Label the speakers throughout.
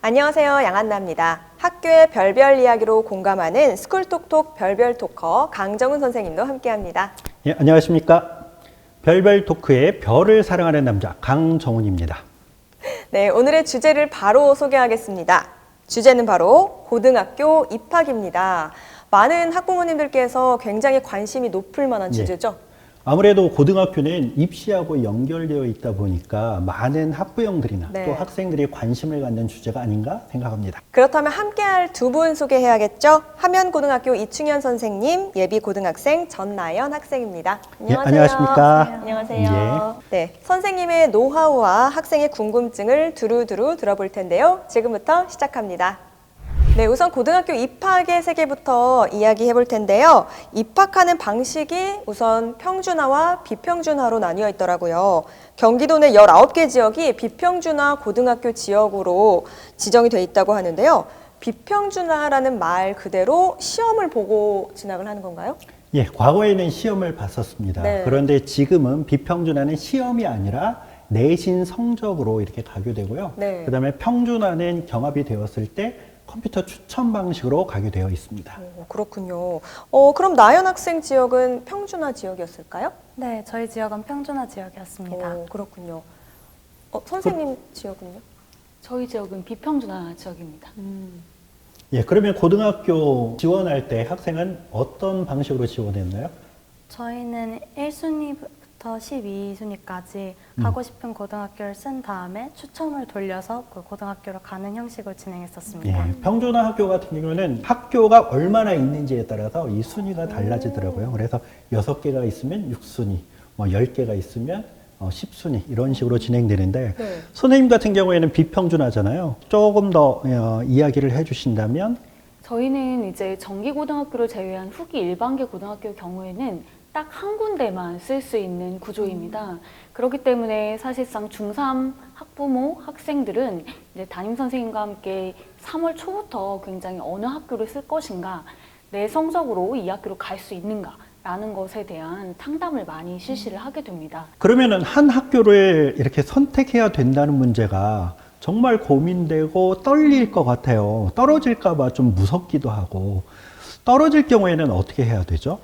Speaker 1: 안녕하세요. 양한나입니다. 학교의 별별 이야기로 공감하는 스쿨톡톡 별별 토커 강정훈 선생님도 함께합니다.
Speaker 2: 예, 안녕하십니까. 별별 토크의 별을 사랑하는 남자 강정훈입니다.
Speaker 1: 네, 오늘의 주제를 바로 소개하겠습니다. 주제는 바로 고등학교 입학입니다. 많은 학부모님들께서 굉장히 관심이 높을 만한 주제죠.
Speaker 2: 아무래도 고등학교는 입시하고 연결되어 있다 보니까 많은 학부형들이나 또 학생들이 관심을 갖는 주제가 아닌가 생각합니다.
Speaker 1: 그렇다면 함께할 두 분 소개해야겠죠? 하면고등학교 이충현 선생님, 예비고등학생 전나연 학생입니다. 안녕하세요.
Speaker 2: 예, 안녕하십니까.
Speaker 1: 안녕하세요. 네, 선생님의 노하우와 학생의 궁금증을 두루두루 들어볼 텐데요. 지금부터 시작합니다. 네, 우선 고등학교 입학의 세계부터 이야기해 볼 텐데요. 입학하는 방식이 우선 평준화와 비평준화로 나뉘어 있더라고요. 경기도 내 19개 지역이 비평준화 고등학교 지역으로 지정이 돼 있다고 하는데요. 비평준화라는 말 그대로 시험을 보고 진학을 하는 건가요?
Speaker 2: 예, 과거에는 시험을 봤었습니다. 그런데 지금은 비평준화는 시험이 아니라 내신 성적으로 이렇게 가게 되고요. 그다음에 평준화는 경합이 되었을 때 컴퓨터 추천 방식으로 가게 되어 있습니다.
Speaker 1: 그렇군요. 그럼 나연 학생 지역은 평준화 지역이었을까요?
Speaker 3: 네, 저희 지역은 평준화 지역이었습니다.
Speaker 1: 그렇군요. 선생님 지역은요?
Speaker 4: 저희 지역은 비평준화 지역입니다.
Speaker 2: 예, 그러면 고등학교 지원할 때 학생은 어떤 방식으로 지원했나요?
Speaker 3: 저희는 1순위부터 12순위까지 가고 싶은 고등학교를 쓴 다음에 추첨을 돌려서 그 고등학교로 가는 형식으로 진행했었습니다.
Speaker 2: 예, 평준화 학교 같은 경우는 학교가 얼마나 있는지에 따라서 이 순위가 달라지더라고요. 그래서 6개가 있으면 6순위, 뭐 10개가 있으면 10순위 이런 식으로 진행되는데 선생님 같은 경우에는 비평준화잖아요. 조금 더 이야기를 해주신다면
Speaker 4: 저희는 이제 정기고등학교를 제외한 후기 일반계 고등학교의 경우에는 딱 한 군데만 쓸 수 있는 구조입니다. 그렇기 때문에 사실상 중3 학부모, 학생들은 이제 담임선생님과 함께 3월 초부터 굉장히 어느 학교를 쓸 것인가, 내 성적으로 이 학교로 갈 수 있는가 라는 것에 대한 상담을 많이 실시를 하게 됩니다.
Speaker 2: 그러면은 한 학교를 이렇게 선택해야 된다는 문제가 정말 고민되고 떨릴 것 같아요. 떨어질까 봐 좀 무섭기도 하고. 떨어질 경우에는 어떻게 해야 되죠?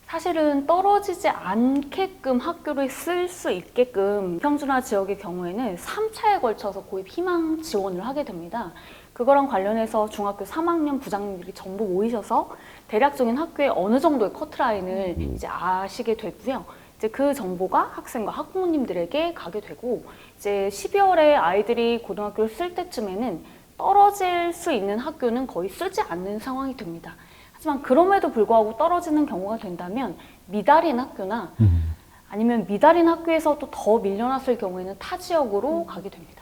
Speaker 4: 사실은 떨어지지 않게끔 학교를 쓸 수 있게끔 평준화 지역의 경우에는 3차에 걸쳐서 고입 희망 지원을 하게 됩니다. 그거랑 관련해서 중학교 3학년 부장님들이 전부 모이셔서 대략적인 학교의 어느 정도의 커트라인을 이제 아시게 되고요. 이제 그 정보가 학생과 학부모님들에게 가게 되고, 이제 12월에 아이들이 고등학교를 쓸 때쯤에는 떨어질 수 있는 학교는 거의 쓰지 않는 상황이 됩니다. 하지만 그럼에도 불구하고 떨어지는 경우가 된다면 미달인 학교나 아니면 미달인 학교에서도 더 밀려났을 경우에는 타 지역으로 가게 됩니다.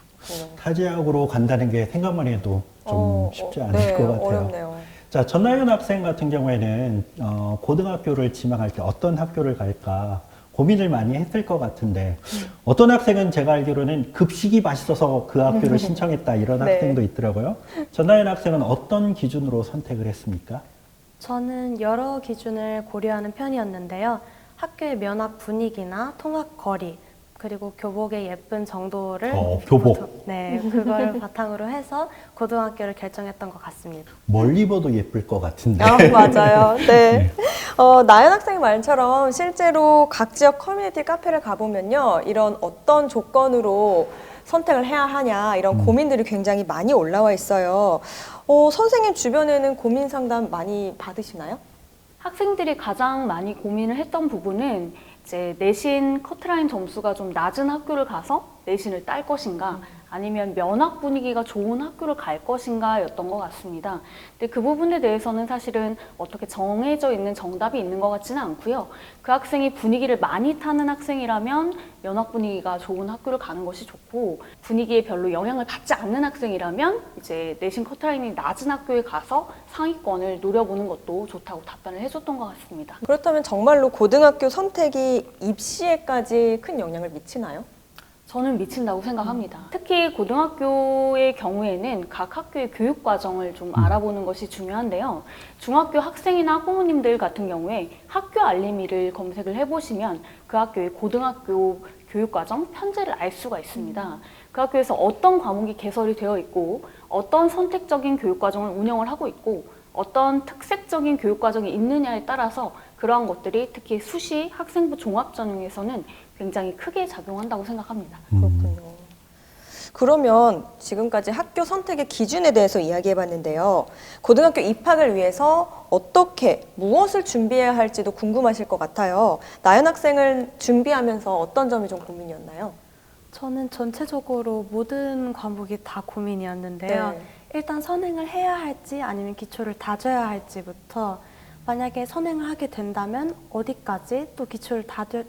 Speaker 2: 타 지역으로 간다는 게 생각만 해도 좀 쉽지 않을 것 같아요.
Speaker 1: 어렵네요.
Speaker 2: 자, 전나연 학생 같은 경우에는 고등학교를 지망할 때 어떤 학교를 갈까 고민을 많이 했을 것 같은데 어떤 학생은 제가 알기로는 급식이 맛있어서 그 학교를 신청했다 이런 학생도 있더라고요. 전나연 학생은 어떤 기준으로 선택을 했습니까?
Speaker 3: 저는 여러 기준을 고려하는 편이었는데요. 학교의 면학 분위기나 통학 거리, 그리고 교복의 예쁜 정도를
Speaker 2: 교복.
Speaker 3: 네, 그걸 바탕으로 해서 고등학교를 결정했던 것 같습니다.
Speaker 2: 뭘 입어도 예쁠 것 같은데.
Speaker 1: 맞아요. 네. 나연 학생 말처럼 실제로 각 지역 커뮤니티 카페를 가보면요. 이런 어떤 조건으로 선택을 해야 하냐 이런 고민들이 굉장히 많이 올라와 있어요. 선생님 주변에는 고민 상담 많이 받으시나요?
Speaker 4: 학생들이 가장 많이 고민을 했던 부분은 이제 내신 커트라인 점수가 좀 낮은 학교를 가서 내신을 딸 것인가, 아니면 면학 분위기가 좋은 학교를 갈 것인가 였던 것 같습니다. 근데 그 부분에 대해서는 사실은 어떻게 정해져 있는 정답이 있는 것 같지는 않고요. 그 학생이 분위기를 많이 타는 학생이라면 면학 분위기가 좋은 학교를 가는 것이 좋고, 분위기에 별로 영향을 받지 않는 학생이라면 이제 내신 커트라인이 낮은 학교에 가서 상위권을 노려보는 것도 좋다고 답변을 해줬던 것 같습니다.
Speaker 1: 그렇다면 정말로 고등학교 선택이 입시에까지 큰 영향을 미치나요?
Speaker 4: 저는 미친다고 생각합니다. 특히 고등학교의 경우에는 각 학교의 교육 과정을 좀 알아보는 것이 중요한데요. 중학교 학생이나 학부모님들 같은 경우에 학교 알림이를 검색을 해보시면 그 학교의 고등학교 교육과정 편제를 알 수가 있습니다. 그 학교에서 어떤 과목이 개설이 되어 있고 어떤 선택적인 교육과정을 운영을 하고 있고 어떤 특색적인 교육과정이 있느냐에 따라서 그러한 것들이 특히 수시 학생부 종합전형에서는 굉장히 크게 작용한다고 생각합니다.
Speaker 1: 그렇군요. 그러면 지금까지 학교 선택의 기준에 대해서 이야기해봤는데요. 고등학교 입학을 위해서 어떻게, 무엇을 준비해야 할지도 궁금하실 것 같아요. 나연 학생을 준비하면서 어떤 점이 좀 고민이었나요?
Speaker 3: 저는 전체적으로 모든 과목이 다 고민이었는데요.
Speaker 1: 네.
Speaker 3: 일단 선행을 해야 할지 아니면 기초를 다져야 할지부터 만약에 선행을 하게 된다면 어디까지 또 기초를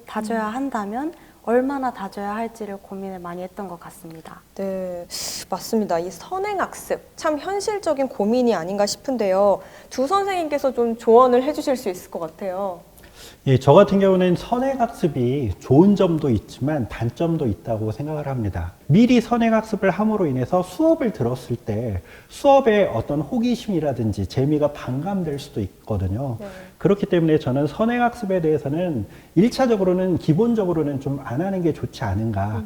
Speaker 3: 다져야 한다면 얼마나 다져야 할지를 고민을 많이 했던 것 같습니다.
Speaker 1: 네, 맞습니다. 이 선행학습, 참 현실적인 고민이 아닌가 싶은데요. 두 선생님께서 좀 조언을 해주실 수 있을 것 같아요.
Speaker 2: 예, 저 같은 경우는 선행학습이 좋은 점도 있지만 단점도 있다고 생각을 합니다. 미리 선행학습을 함으로 인해서 수업을 들었을 때 수업에 어떤 호기심이라든지 재미가 반감될 수도 있거든요.
Speaker 1: 네.
Speaker 2: 그렇기 때문에 저는 선행학습에 대해서는 1차적으로는 기본적으로는 좀 안 하는 게 좋지 않은가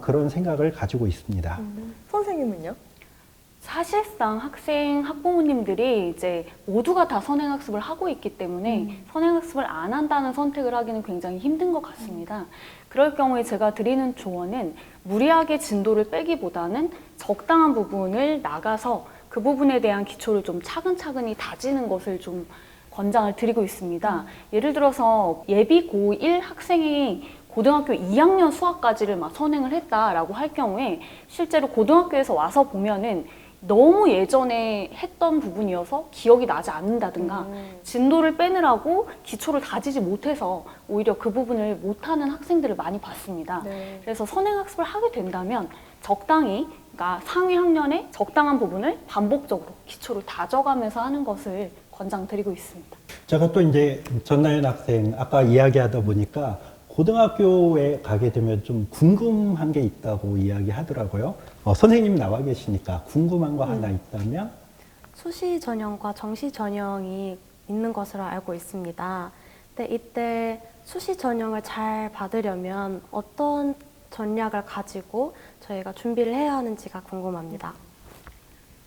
Speaker 2: 그런 생각을 가지고 있습니다.
Speaker 1: 선생님은요?
Speaker 4: 사실상 학부모님들이 이제 모두가 다 선행학습을 하고 있기 때문에 선행학습을 안 한다는 선택을 하기는 굉장히 힘든 것 같습니다. 그럴 경우에 제가 드리는 조언은 무리하게 진도를 빼기보다는 적당한 부분을 나가서 그 부분에 대한 기초를 좀 차근차근히 다지는 것을 좀 권장을 드리고 있습니다. 예를 들어서 예비 고1 학생이 고등학교 2학년 수학까지를 막 선행을 했다라고 할 경우에 실제로 고등학교에서 와서 보면은 너무 예전에 했던 부분이어서 기억이 나지 않는다든가 진도를 빼느라고 기초를 다지지 못해서 오히려 그 부분을 못하는 학생들을 많이 봤습니다.
Speaker 1: 네.
Speaker 4: 그래서 선행학습을 하게 된다면 적당히, 그러니까 상위 학년의 적당한 부분을 반복적으로 기초를 다져가면서 하는 것을 권장드리고 있습니다.
Speaker 2: 제가 또 이제 전나연 학생 아까 이야기하다 보니까 고등학교에 가게 되면 좀 궁금한 게 있다고 이야기하더라고요. 선생님 나와 계시니까 궁금한 거 하나 있다면?
Speaker 3: 수시 전형과 정시 전형이 있는 것으로 알고 있습니다. 근데 이때 수시 전형을 잘 받으려면 어떤 전략을 가지고 저희가 준비를 해야 하는지가 궁금합니다.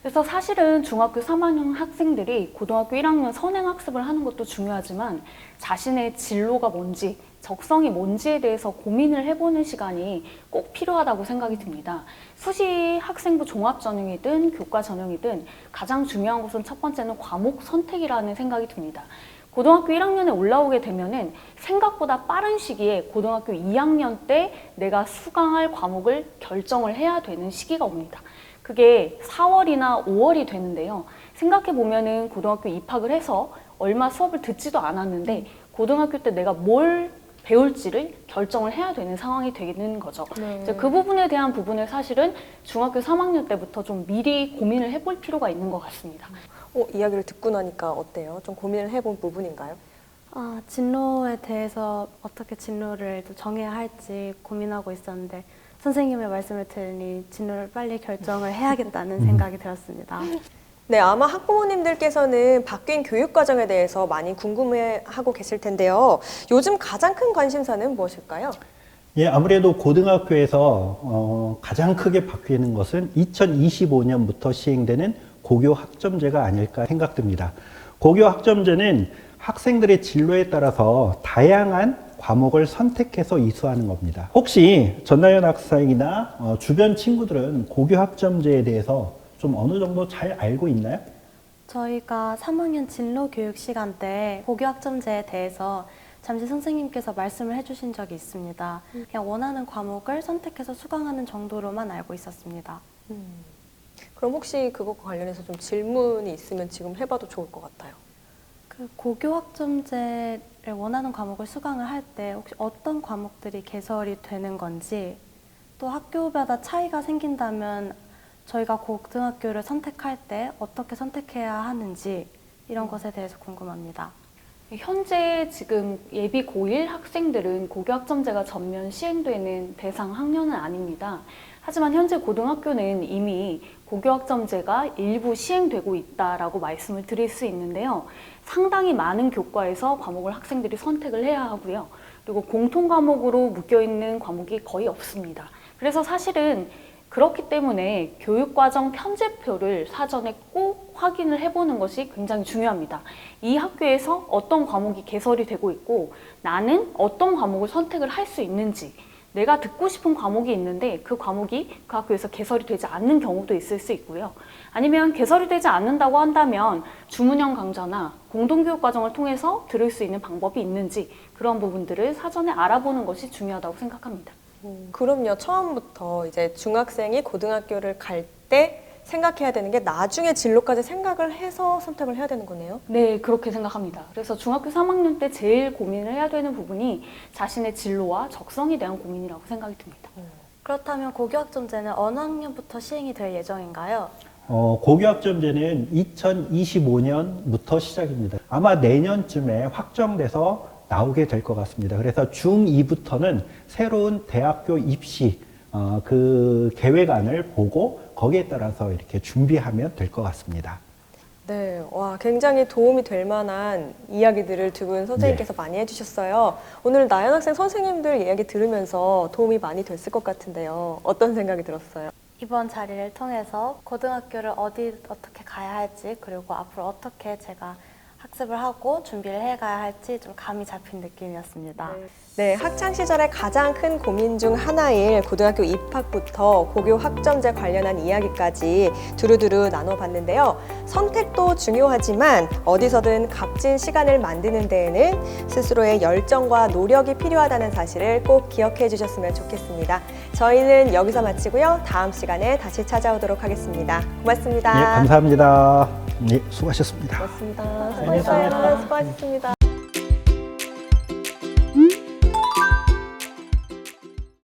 Speaker 4: 그래서 사실은 중학교 3학년 학생들이 고등학교 1학년 선행학습을 하는 것도 중요하지만 자신의 진로가 뭔지, 적성이 뭔지에 대해서 고민을 해보는 시간이 꼭 필요하다고 생각이 듭니다. 수시 학생부 종합전형이든 교과전형이든 가장 중요한 것은 첫 번째는 과목 선택이라는 생각이 듭니다. 고등학교 1학년에 올라오게 되면은 생각보다 빠른 시기에 고등학교 2학년 때 내가 수강할 과목을 결정을 해야 되는 시기가 옵니다. 그게 4월이나 5월이 되는데요. 생각해 보면은 고등학교 입학을 해서 얼마 수업을 듣지도 않았는데 고등학교 때 내가 뭘 배울지를 결정을 해야 되는 상황이 되는 거죠.
Speaker 1: 네.
Speaker 4: 이제 그 부분에 대한 부분을 사실은 중학교 3학년 때부터 좀 미리 고민을 해볼 필요가 있는 것 같습니다.
Speaker 1: 이야기를 듣고 나니까 어때요? 좀 고민을 해본 부분인가요?
Speaker 3: 진로에 대해서 어떻게 진로를 또 정해야 할지 고민하고 있었는데 선생님의 말씀을 들으니 진로를 빨리 결정을 해야겠다는 생각이 들었습니다.
Speaker 1: 네, 아마 학부모님들께서는 바뀐 교육 과정에 대해서 많이 궁금해하고 계실 텐데요. 요즘 가장 큰 관심사는 무엇일까요?
Speaker 2: 예, 아무래도 고등학교에서 가장 크게 바뀌는 것은 2025년부터 시행되는 고교 학점제가 아닐까 생각됩니다. 고교 학점제는 학생들의 진로에 따라서 다양한 과목을 선택해서 이수하는 겁니다. 혹시 전나연 학생이나 주변 친구들은 고교 학점제에 대해서 좀 어느 정도 잘 알고 있나요?
Speaker 3: 저희가 3학년 진로 교육 시간 때 고교 학점제에 대해서 잠시 선생님께서 말씀을 해주신 적이 있습니다. 그냥 원하는 과목을 선택해서 수강하는 정도로만 알고 있었습니다.
Speaker 1: 그럼 혹시 그것과 관련해서 좀 질문이 있으면 지금 해봐도 좋을 것 같아요.
Speaker 3: 그 고교 학점제를 원하는 과목을 수강을 할 때 혹시 어떤 과목들이 개설이 되는 건지 또 학교마다 차이가 생긴다면 저희가 고등학교를 선택할 때 어떻게 선택해야 하는지 이런 것에 대해서 궁금합니다.
Speaker 4: 현재 지금 예비 고1 학생들은 고교 학점제가 전면 시행되는 대상 학년은 아닙니다. 하지만 현재 고등학교는 이미 고교 학점제가 일부 시행되고 있다라고 말씀을 드릴 수 있는데요. 상당히 많은 교과에서 과목을 학생들이 선택을 해야 하고요. 그리고 공통 과목으로 묶여 있는 과목이 거의 없습니다. 그래서 사실은 그렇기 때문에 교육과정 편제표를 사전에 꼭 확인을 해보는 것이 굉장히 중요합니다. 이 학교에서 어떤 과목이 개설이 되고 있고 나는 어떤 과목을 선택을 할 수 있는지, 내가 듣고 싶은 과목이 있는데 그 과목이 그 학교에서 개설이 되지 않는 경우도 있을 수 있고요. 아니면 개설이 되지 않는다고 한다면 주문형 강좌나 공동교육과정을 통해서 들을 수 있는 방법이 있는지 그런 부분들을 사전에 알아보는 것이 중요하다고 생각합니다.
Speaker 1: 그럼요. 처음부터 이제 중학생이 고등학교를 갈 때 생각해야 되는 게 나중에 진로까지 생각을 해서 선택을 해야 되는 거네요.
Speaker 4: 네, 그렇게 생각합니다. 그래서 중학교 3학년 때 제일 고민을 해야 되는 부분이 자신의 진로와 적성에 대한 고민이라고 생각이 듭니다.
Speaker 3: 그렇다면 고교학점제는 어느 학년부터 시행이 될 예정인가요?
Speaker 2: 고교학점제는 2025년부터 시작입니다. 아마 내년쯤에 확정돼서 나오게 될 것 같습니다. 그래서 중2부터는 새로운 대학교 입시 그 계획안을 보고 거기에 따라서 이렇게 준비하면 될 것 같습니다.
Speaker 1: 네, 와, 굉장히 도움이 될 만한 이야기들을 두 분 선생님께서 많이 해주셨어요. 오늘 나연 학생 선생님들 이야기 들으면서 도움이 많이 됐을 것 같은데요. 어떤 생각이 들었어요?
Speaker 3: 이번 자리를 통해서 고등학교를 어떻게 가야 할지, 그리고 앞으로 어떻게 제가 학습을 하고 준비를 해가야 할지 좀 감이 잡힌 느낌이었습니다.
Speaker 1: 네, 학창 시절의 가장 큰 고민 중 하나인 고등학교 입학부터 고교 학점제 관련한 이야기까지 두루두루 나눠봤는데요. 선택도 중요하지만 어디서든 값진 시간을 만드는 데에는 스스로의 열정과 노력이 필요하다는 사실을 꼭 기억해 주셨으면 좋겠습니다. 저희는 여기서 마치고요. 다음 시간에 다시 찾아오도록 하겠습니다. 고맙습니다.
Speaker 2: 예, 감사합니다. 예, 수고하셨습니다.
Speaker 1: 고맙습니다.
Speaker 2: 수고하셨습니다.
Speaker 1: 수고하셨습니다.